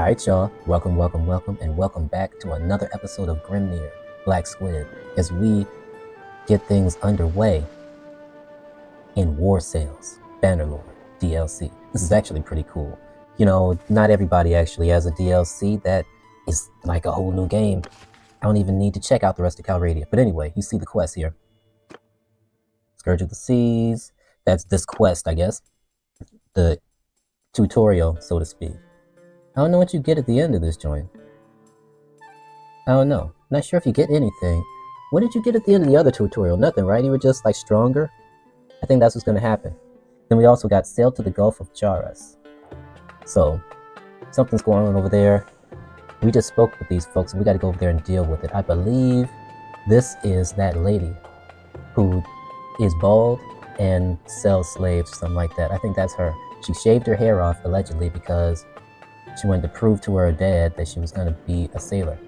Alright y'all, welcome, and welcome back to another episode of Grymnir, Black Squid, as we get things underway in War Sales, Bannerlord, DLC. This is actually pretty cool. You know, not everybody actually has a DLC that is like a whole new game. I don't even need to check out the rest of Calradia. But anyway, you see the quest here. Scourge of the Seas, that's this quest, I guess. The tutorial, so to speak. I don't know what you get at the end of this joint. I don't know. Not sure if you get anything. What did you get at the end of the other tutorial? Nothing, right? You were just like stronger? I think that's what's going to happen. Then we also got Sail to the Gulf of Charas. So, something's going on over there. We just spoke with these folks and we got to go over there and deal with it. I believe this is that lady who is bald and sells slaves or something like that. I think that's her. She shaved her hair off, allegedly, because she wanted to prove to her dad that she was going to be a sailor,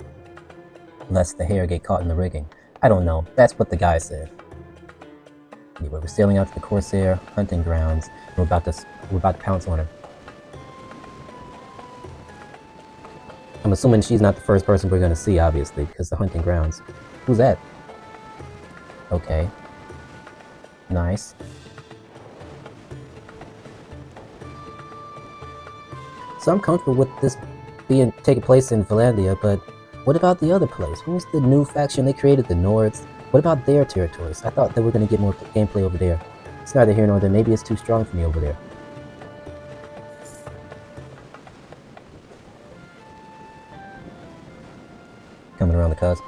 lest the hair get caught in the rigging. I don't know. That's what the guy said. Anyway, we're sailing out to the Corsair hunting grounds. We're about to pounce on her. I'm assuming she's not the first person we're going to see, obviously, because the hunting grounds. Who's that? Okay. Nice. So I'm comfortable with this taking place in Valandia, but what about the other place? Who's the new faction they created, the Nords? What about their territories? I thought that we're going to get more gameplay over there. It's neither here nor there. Maybe it's too strong for me over there. Coming around the cusp.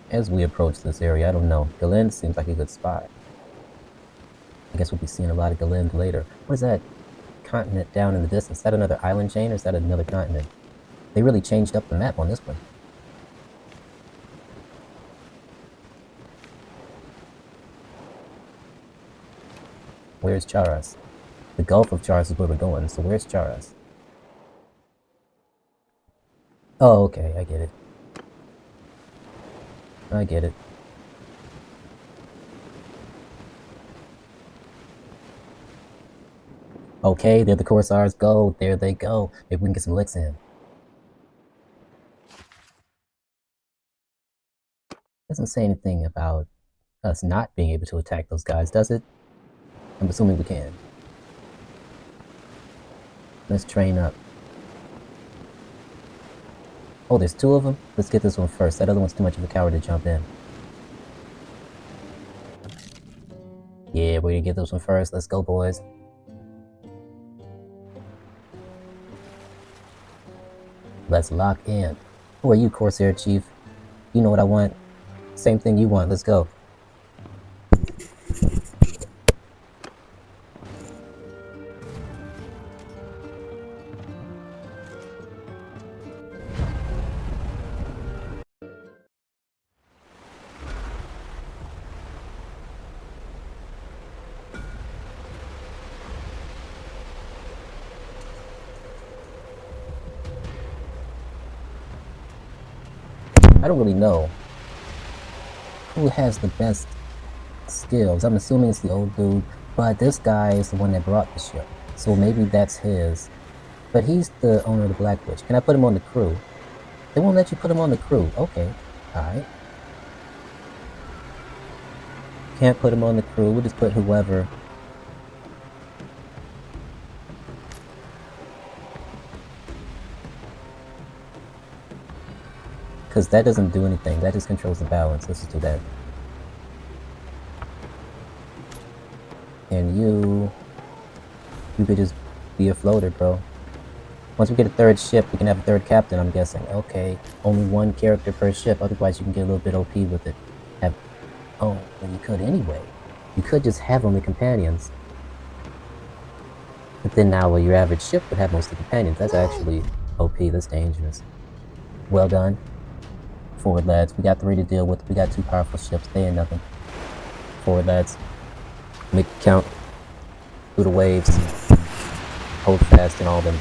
As we approach this area, I don't know. Galind seems like a good spot. I guess we'll be seeing a lot of Galind later. What is that continent down in the distance? Is that another island chain or is that another continent? They really changed up the map on this one. Where's Charas? The Gulf of Charas is where we're going, so where's Charas? Oh, okay, I get it. I get it. Okay, there the Corsairs go. There they go. Maybe we can get some licks in. Doesn't say anything about us not being able to attack those guys, does it? I'm assuming we can. Let's train up. Oh, there's two of them? Let's get this one first. That other one's too much of a coward to jump in. Yeah, we're gonna get this one first. Let's go, boys. Let's lock in. Who are you, Corsair Chief? You know what I want. Same thing you want. Let's go. I don't really know who has the best skills. I'm assuming it's the old dude, but this guy is the one that brought the ship, so maybe that's his. But he's the owner of the Black Witch. Can I put him on the crew? They won't let you put him on the crew. Okay, alright. Can't put him on the crew. We'll just put whoever. Because that doesn't do anything. That just controls the balance. Let's just do that. And you could just be a floater, bro. Once we get a third ship, we can have a third captain, I'm guessing. Okay, only one character per ship. Otherwise, you can get a little bit OP with it. Oh, well, you could anyway. You could just have only companions. But then now, well, your average ship would have mostly companions. That's actually OP. That's dangerous. Well done. Forward, lads. We got 3 to deal with. We got 2 powerful ships. They ain't nothing. Forward, lads. Make it count. Through the waves. Hold fast in all them.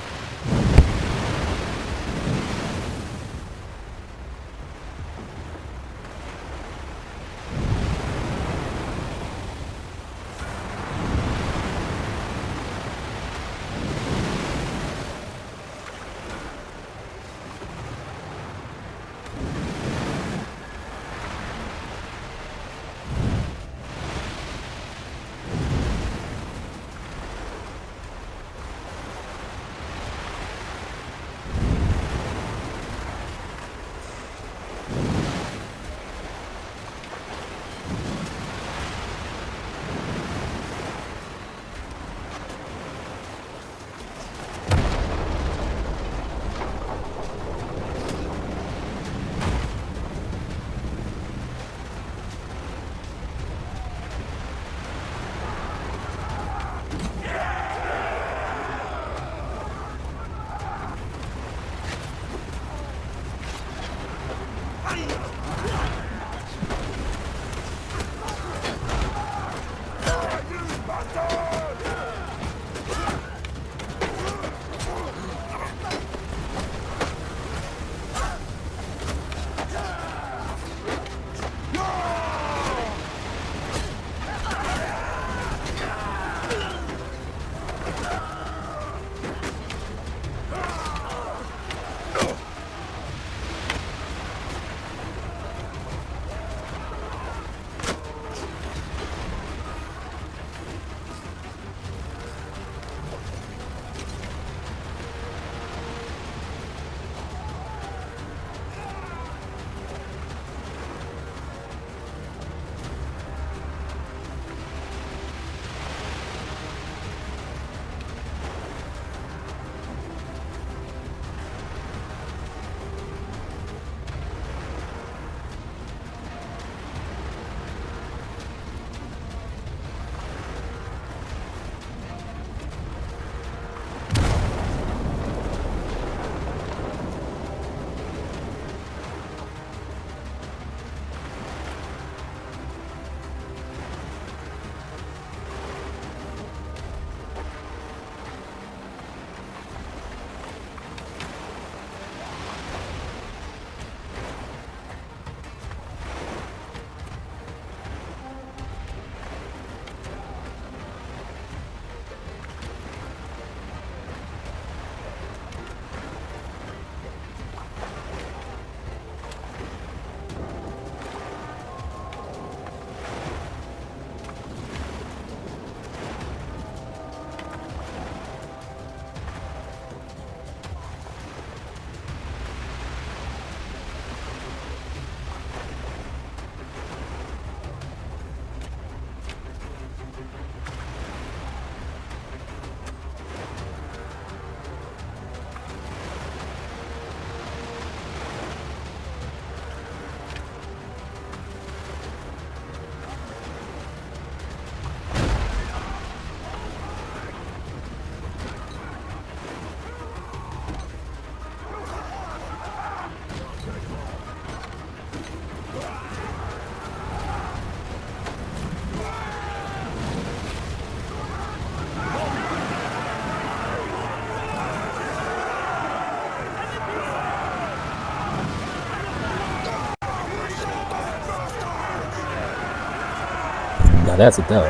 Now that's a dub.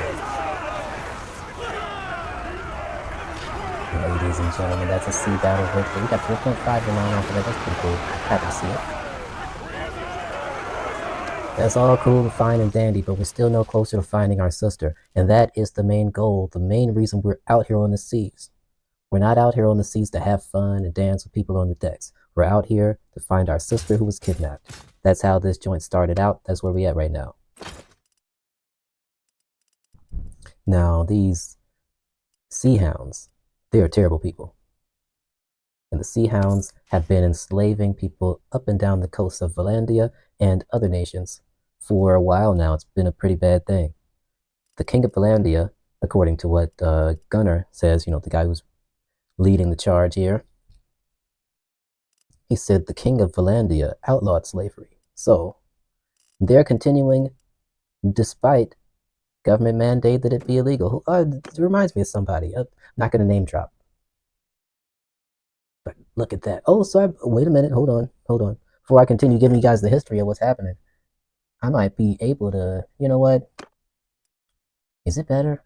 Ladies and gentlemen, that's a sea battle victory. We got 4.5 renown off of that. That's pretty cool. Happy to see it. That's all cool and fine and dandy, but we're still no closer to finding our sister. And that is the main goal, the main reason we're out here on the seas. We're not out here on the seas to have fun and dance with people on the decks. We're out here to find our sister who was kidnapped. That's how this joint started out. That's where we're at right now. Now, these sea hounds, they are terrible people. And the sea hounds have been enslaving people up and down the coast of Valandia and other nations for a while now. It's been a pretty bad thing. The king of Valandia, according to what Gunnar says, the guy who's leading the charge here, he said the king of Valandia outlawed slavery. So they're continuing despite government mandate that it be illegal. It reminds me of somebody. I'm not going to name drop. But look at that. Oh, so wait a minute. Hold on. Before I continue giving you guys the history of what's happening, I might be able to, you know what? Is it better?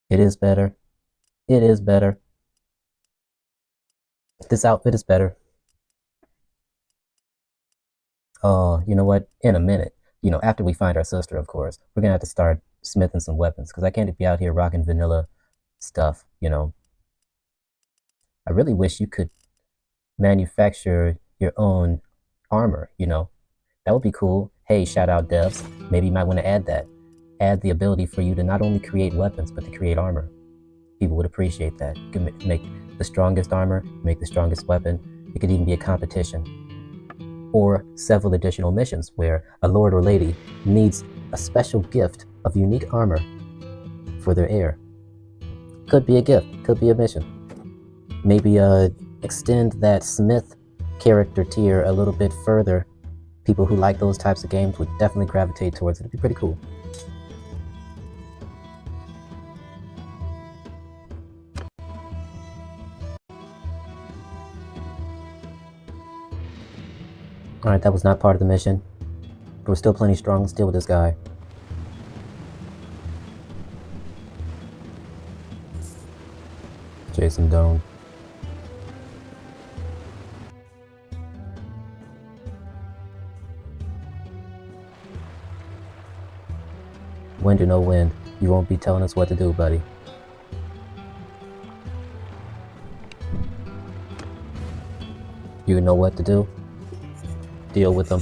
It is better. It is better. This outfit is better. Oh, you know what? In a minute, after we find our sister, of course, we're gonna have to start smithing some weapons because I can't be out here rocking vanilla stuff. I really wish you could manufacture your own armor. That would be cool. Hey, shout out devs. Maybe you might want to add that. Add the ability for you to not only create weapons but to create armor. People would appreciate that. You can make the strongest armor, make the strongest weapon. It could even be a competition. Or several additional missions where a lord or lady needs a special gift of unique armor for their heir. Could be a gift, could be a mission. Maybe extend that smith character tier a little bit further. People who like those types of games would definitely gravitate towards it. It'd be pretty cool. Alright, that was not part of the mission. But we're still plenty strong. Let's deal with this guy. Chase him down. Wind or no wind, you won't be telling us what to do, buddy. You know what to do. Deal with them.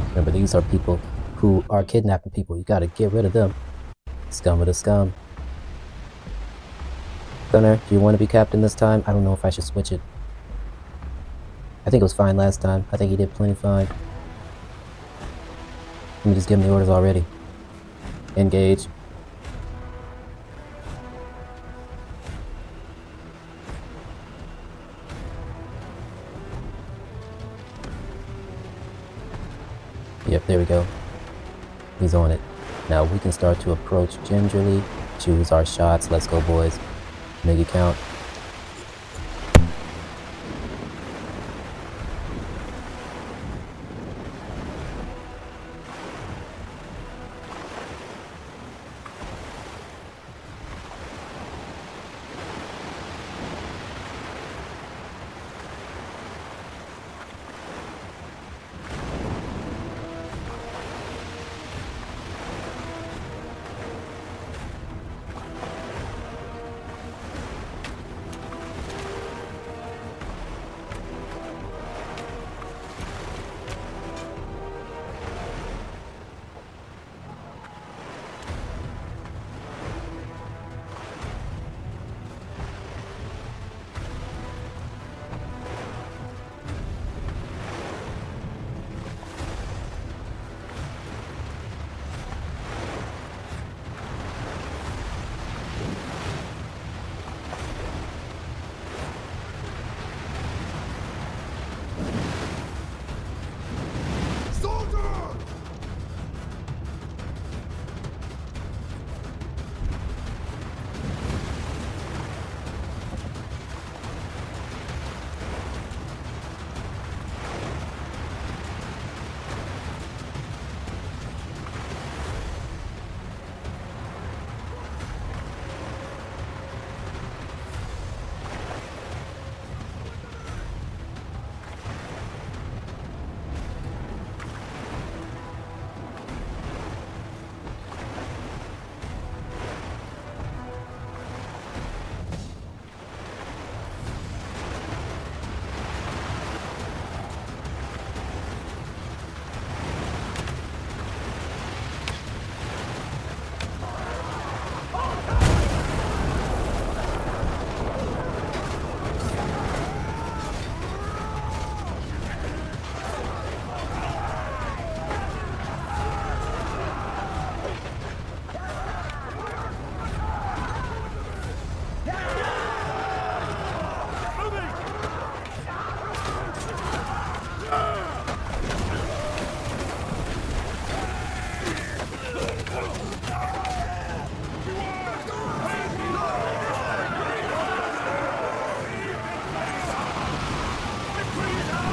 Remember, these are people who are kidnapping people. You gotta get rid of them. Scum of the scum. Gunnar, do you want to be captain this time? I don't know if I should switch it. I think it was fine last time. I think he did plenty fine. Let me just give him the orders already. Engage. Yep, there we go. He's on it. Now we can start to approach gingerly, choose our shots. Let's go, boys. Make it count.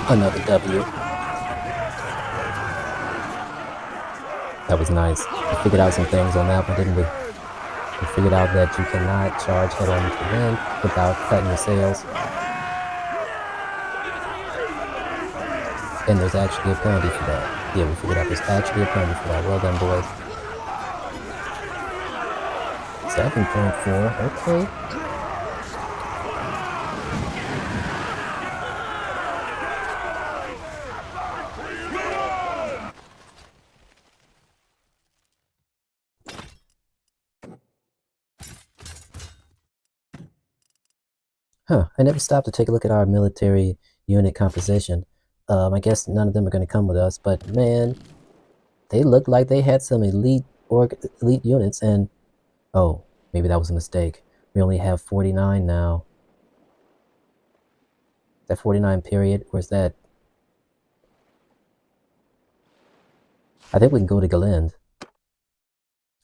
Another W. That was nice. We figured out some things on that one, didn't we? We figured out that you cannot charge head on into the wind without cutting your sails. And there's actually a penalty for that. Yeah, we figured out there's actually a penalty for that. Well done, boys. 7.4, okay. Huh, I never stopped to take a look at our military unit composition. I guess none of them are going to come with us, but man, they looked like they had some elite units, and oh, maybe that was a mistake. We only have 49 now. Is that 49 period, or is that... I think we can go to Galind.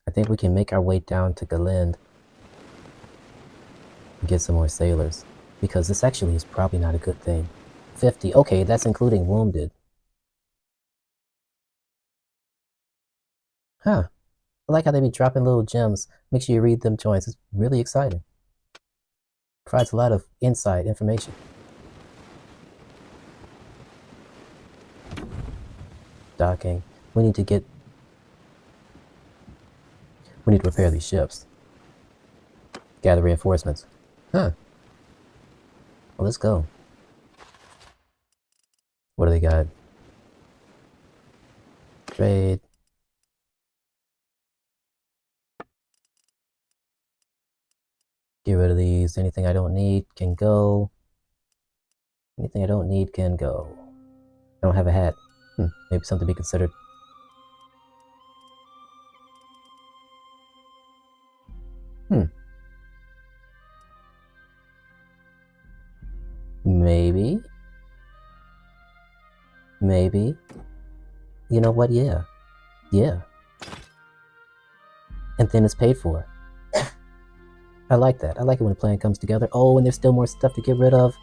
I think we can make our way down to Galind and get some more sailors, because this actually is probably not a good thing. 50, okay, that's including wounded. Huh. I like how they be dropping little gems. Make sure you read them joints. It's really exciting. Provides a lot of insight, information. Docking. We need to repair these ships. Gather reinforcements. Huh. Well, let's go. What do they got? Trade. Get rid of these. Anything I don't need can go. Anything I don't need can go. I don't have a hat. Maybe something to be considered. Maybe. Maybe. You know what? Yeah. Yeah. And then it's paid for. I like that. I like it when a plan comes together. Oh, and there's still more stuff to get rid of.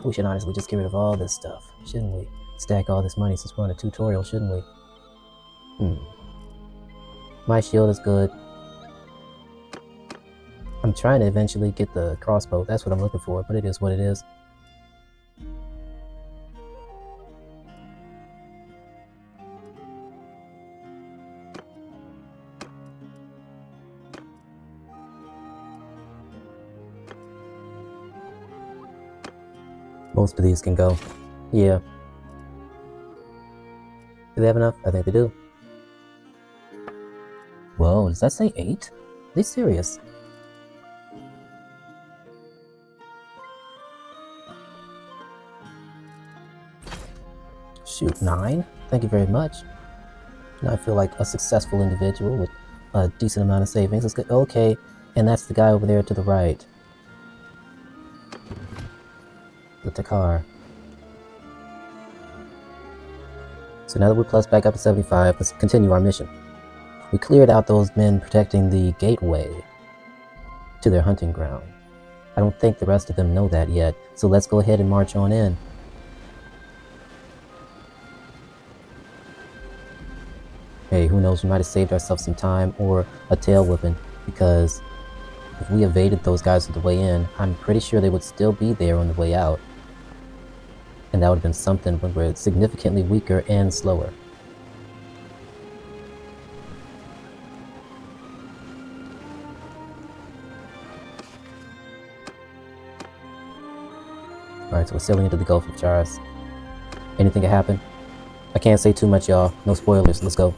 We should honestly just get rid of all this stuff, shouldn't we? Stack all this money since we're on a tutorial, shouldn't we? My shield is good. I'm trying to eventually get the crossbow. That's what I'm looking for, but it is what it is. Most of these can go. Yeah. Do they have enough? I think they do. Whoa, does that say 8? Are they serious? Shoot, 9? Thank you very much. Now I feel like a successful individual with a decent amount of savings. Let's go. Okay, and that's the guy over there to the right. The Takar. So now that we're plus back up to 75, let's continue our mission. We cleared out those men protecting the gateway to their hunting ground. I don't think the rest of them know that yet, so let's go ahead and march on in. Hey, who knows, we might have saved ourselves some time or a tail whipping, because if we evaded those guys on the way in, I'm pretty sure they would still be there on the way out. And that would have been something when we're significantly weaker and slower. Alright, so we're sailing into the Gulf of Charas. Anything can happen. I can't say too much, y'all. No spoilers. Let's go.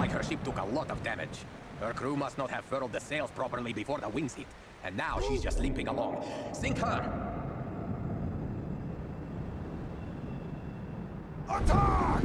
like her ship took a lot of damage. Her crew must not have furled the sails properly before the winds hit, and now she's just limping along. Sink her! Attack!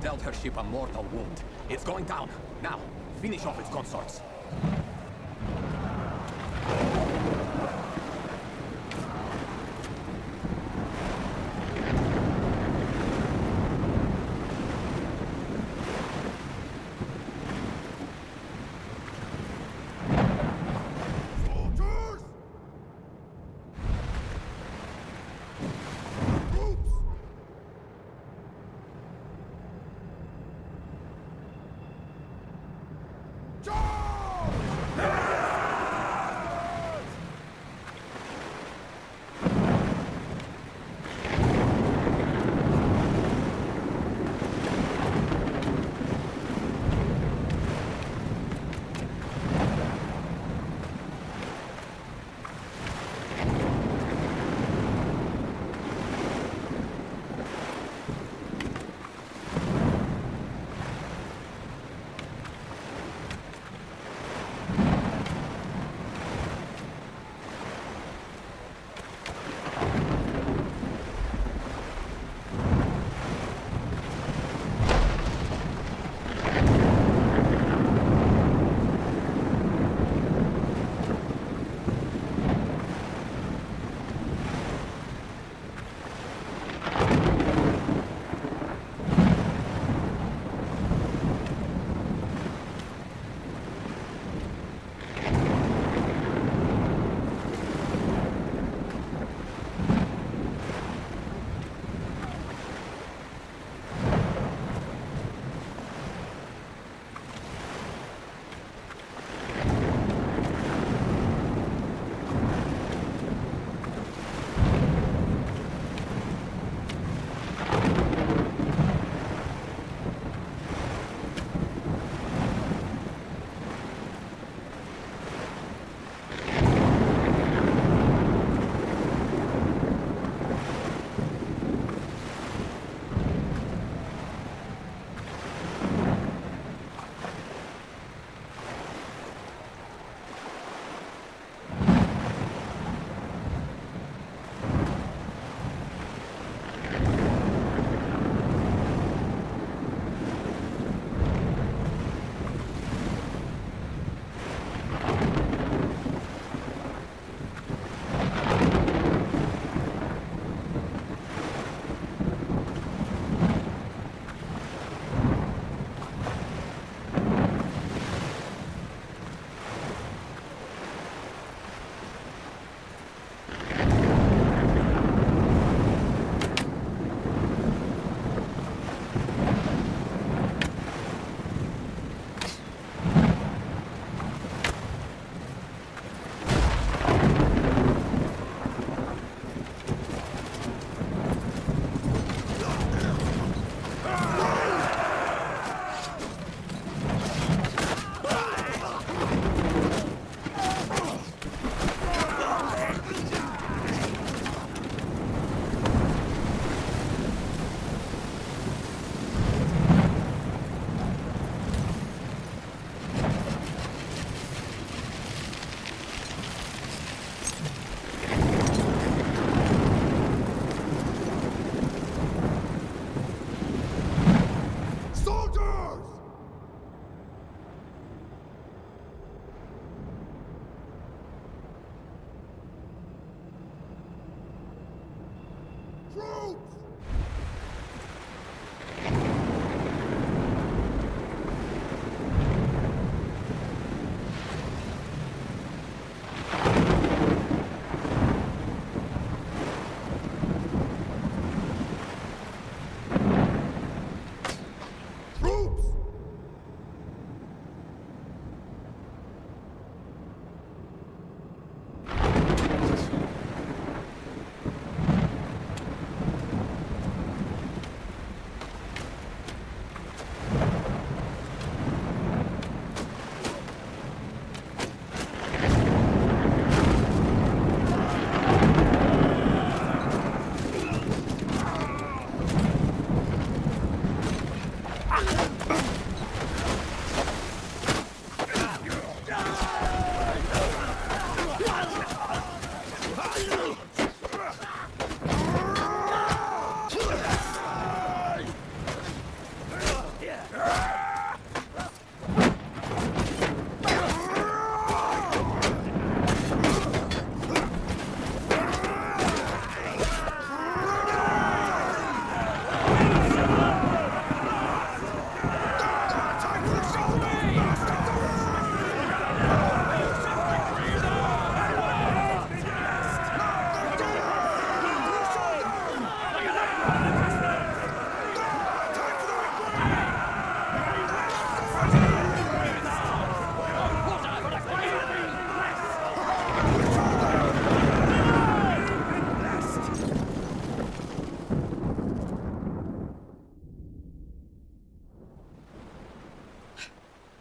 Dealt her ship a mortal wound. It's going down. Now, finish off its consorts. Charge!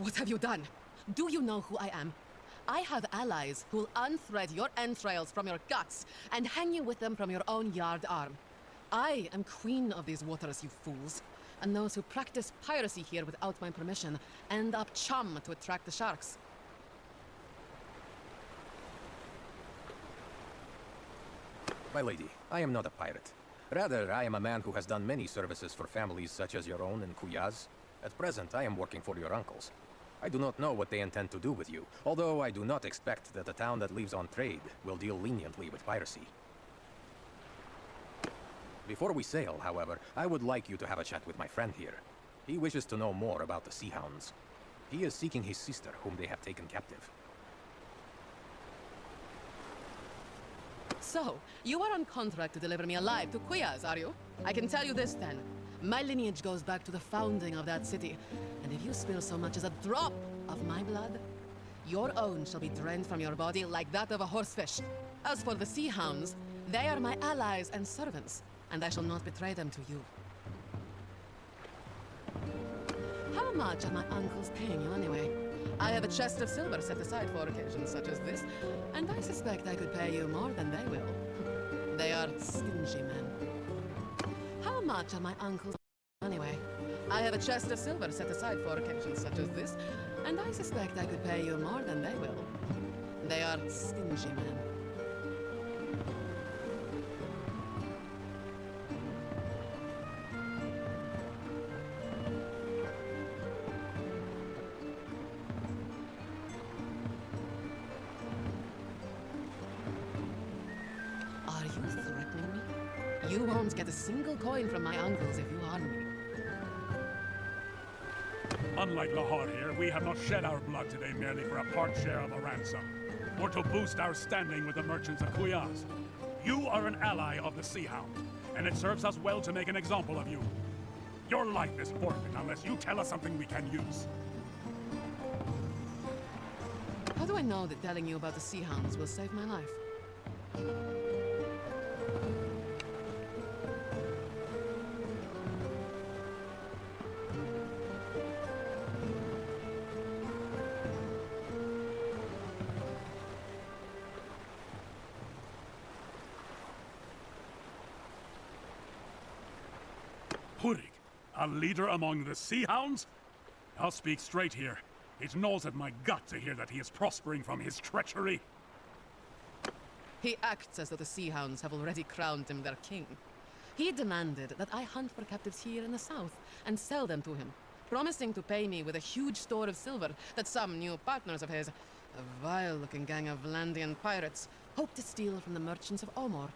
What have you done? Do you know who I am? I have allies who'll unthread your entrails from your guts and hang you with them from your own yard arm. I am queen of these waters, you fools. And those who practice piracy here without my permission end up chum to attract the sharks. My lady, I am not a pirate. Rather, I am a man who has done many services for families such as your own and Kuyaz. At present, I am working for your uncles. I do not know what they intend to do with you, although I do not expect that a town that lives on trade will deal leniently with piracy. Before we sail, however, I would like you to have a chat with my friend here. He wishes to know more about the Sea Hounds. He is seeking his sister, whom they have taken captive. So, you are on contract to deliver me alive to Kuyaz, are you? I can tell you this then. My lineage goes back to the founding of that city, and if you spill so much as a drop of my blood, your own shall be drained from your body like that of a horsefish. As for the Sea Hounds, they are my allies and servants, and I shall not betray them to you. How much are my uncles paying you anyway? I have a chest of silver set aside for occasions such as this, and I suspect I could pay you more than they will. They are stingy men. How much are my uncles anyway? I have a chest of silver set aside for occasions such as this, and I suspect I could pay you more than they will. They are stingy men. Are you threatening me? You won't get a single coin from my uncles if you harm me. Unlike Lahore here, we have not shed our blood today merely for a part share of a ransom, or to boost our standing with the merchants of Kuyaz. You are an ally of the Sea Hound, and it serves us well to make an example of you. Your life is forfeit unless you tell us something we can use. How do I know that telling you about the Sea Hounds will save my life? Purig, a leader among the Sea Hounds? I'll speak straight here. It gnaws at my gut to hear that he is prospering from his treachery. He acts as though the Sea Hounds have already crowned him their king. He demanded that I hunt for captives here in the south and sell them to him, promising to pay me with a huge store of silver that some new partners of his, a vile-looking gang of Landian pirates, hope to steal from the merchants of Omor.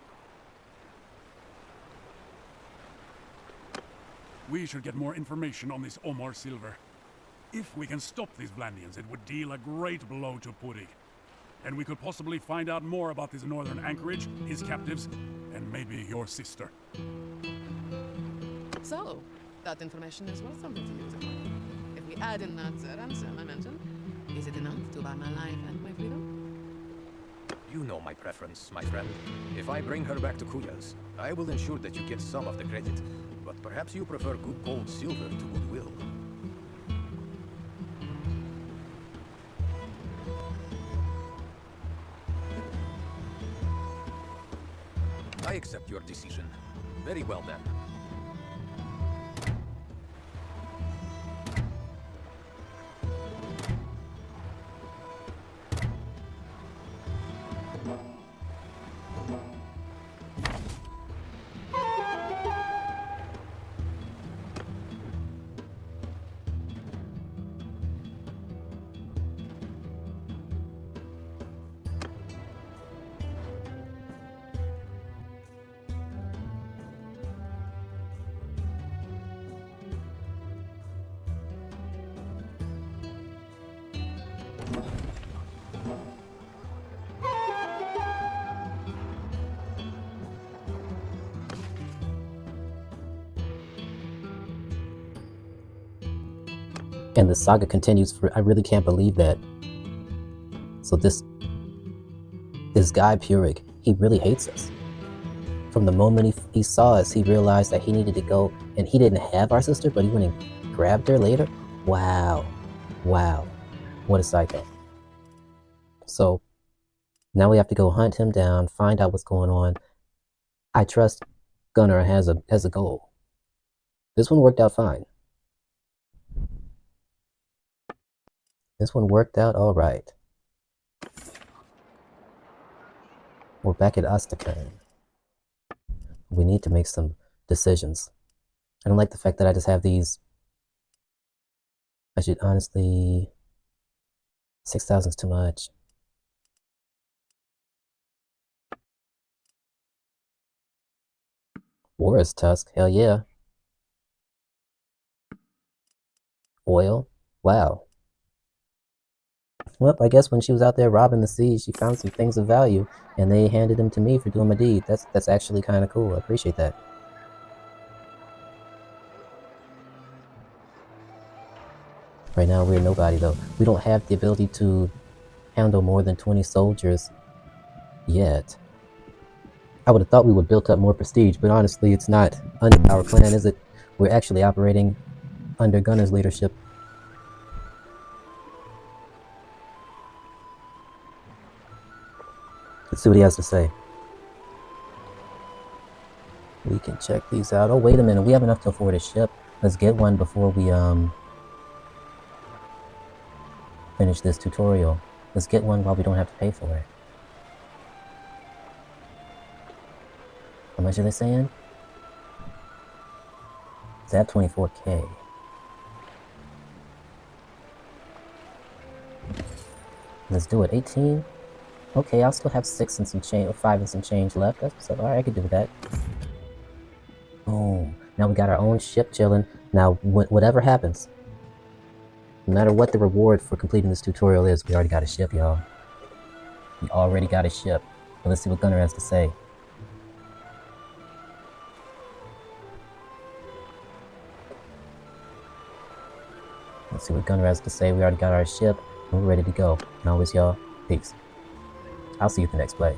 We should get more information on this Omar silver. If we can stop these Vlandians, it would deal a great blow to Purig. And we could possibly find out more about this northern anchorage, his captives, and maybe your sister. So, that information is worth something to you, is it not? If we add in that ransom I mentioned, is it enough to buy my life and my freedom? You know my preference, my friend. If I bring her back to Kuyaz, I will ensure that you get some of the credit. But perhaps you prefer good gold silver to goodwill. I accept your decision. Very well then. And the saga continues for, I really can't believe that. So this guy Purig, he really hates us. From the moment he saw us, he realized that he needed to go, and he didn't have our sister, but he went and grabbed her later. Wow. Wow. What a psycho. So, now we have to go hunt him down, find out what's going on. I trust Gunnar has a goal. This one worked out fine. This one worked out all right. We're back at Astrakhan. We need to make some decisions. I don't like the fact that I just have these. I should honestly... 6,000 is too much. War's Tusk, hell yeah. Oil, wow. Well, I guess when she was out there robbing the sea, she found some things of value, and they handed them to me for doing my deed. That's actually kind of cool. I appreciate that. Right now, we're nobody, though. We don't have the ability to handle more than 20 soldiers yet. I would have thought we would build up more prestige, but honestly, it's not under our clan, is it? We're actually operating under Gunnar's leadership. Let's see what he has to say. We can check these out. Oh, wait a minute. We have enough to afford a ship. Let's get one before we finish this tutorial. Let's get one while we don't have to pay for it. How much are they saying? It's at 24K. Let's do it. 18? Okay, I'll still have 6 and some change, or 5 and some change left. That's alright, I could do that. Boom. Now we got our own ship chilling. Now, whatever happens, no matter what the reward for completing this tutorial is, we already got a ship, y'all. We already got a ship. But let's see what Gunnar has to say. Let's see what Gunnar has to say. We already got our ship, and we're ready to go. And always, y'all, peace. I'll see you at the next play.